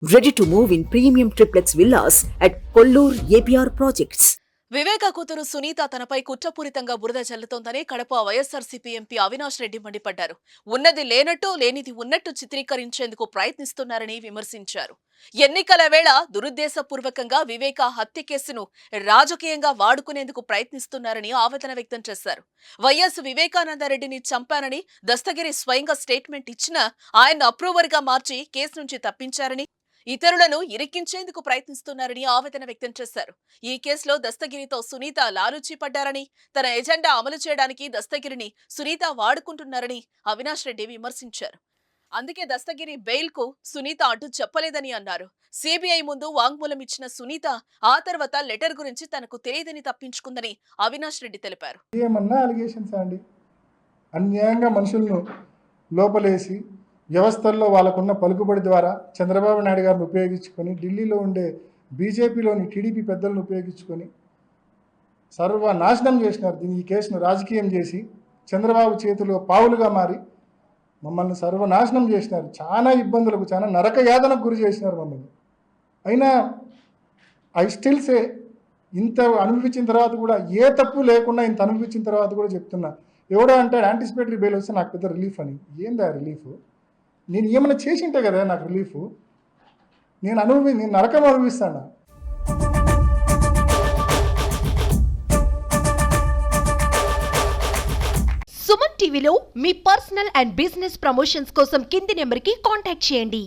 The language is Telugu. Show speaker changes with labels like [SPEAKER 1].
[SPEAKER 1] Ready to move in premium triplex villas at Kollur APR Projects.
[SPEAKER 2] వివేక కూతురు సునీత తనపై కుట్రపూరితంగా బురద చల్లుతోందని కడప వైఎస్ఆర్సీపీ ఎంపీ అవినాష్ రెడ్డి మండిపడ్డారు. ఉన్నది లేనట్టు లేనిది ఉన్నట్టు చిత్రీకరించేందుకు ప్రయత్నిస్తున్నారని విమర్శించారు. ఎన్నికల వేళ దురుద్దేశపూర్వకంగా వివేక హత్య కేసును రాజకీయంగా వాడుకునేందుకు ప్రయత్నిస్తున్నారని ఆవేదన వ్యక్తం చేశారు. వైఎస్ వివేకానందరెడ్డిని చంపానని దస్తగిరి స్వయంగా స్టేట్మెంట్ ఇచ్చినా ఆయన అప్రూవర్గా మార్చి కేసు నుంచి తప్పించారని, ఇతరులను ఇరికించేందుకు ప్రయత్నిస్తున్నారని ఆవేదన వ్యక్తం చేశారు. ఈ కేసులో దస్తగిరితో సునీత లాలూచీ పడ్డారని, తన ఎజెండా అమలు చేయడానికి దస్తగిరిని సునీత వాడుకుంటున్నారని అవినాష్ రెడ్డి విమర్శించారు. అందుకే దస్తగిరి బెయిల్ కు సునీత అడ్డు చెప్పలేదని అన్నారు. సిబిఐ ముందు వాంగ్మూలం ఇచ్చిన సునీత ఆ తర్వాత లెటర్ గురించి తనకు తెలియదని తప్పించుకుందని అవినాష్ రెడ్డి తెలిపారు.
[SPEAKER 3] అన్యాయంగా మనుషులను లోపలేసి వ్యవస్థల్లో వాళ్ళకున్న పలుకుబడి ద్వారా చంద్రబాబు నాయుడు గారిని ఉపయోగించుకొని ఢిల్లీలో ఉండే బీజేపీలోని టీడీపీ పెద్దలను ఉపయోగించుకొని సర్వనాశనం చేసినారు. ఈ కేసును రాజకీయం చేసి చంద్రబాబు చేతిలో పావులుగా మారి మమ్మల్ని సర్వనాశనం చేసినారు. చాలా ఇబ్బందులకు, చాలా నరక యాతనకు గురి చేసినారు మమ్మల్ని. అయినా ఐ స్టిల్ సే, ఇంత అనుభవించిన తర్వాత కూడా, ఏ తప్పు లేకుండా ఇంత అనుభవించిన తర్వాత కూడా చెప్తున్నా, ఎవడో అంటాడు యాంటిసిపేటరీ బెయిల్ వస్తే నాకు పెద్ద రిలీఫ్ అని. ఏందా రిలీఫ్? నేను ఏమైనా చేసింటే కదా నాకు రిలీఫ్. నేను నరకం అనుభవిస్తాను.
[SPEAKER 4] సుమన్ టీవీలో మీ పర్సనల్ అండ్ బిజినెస్ ప్రమోషన్స్ కోసం కింది నెంబర్కి కాంటాక్ట్ చేయండి.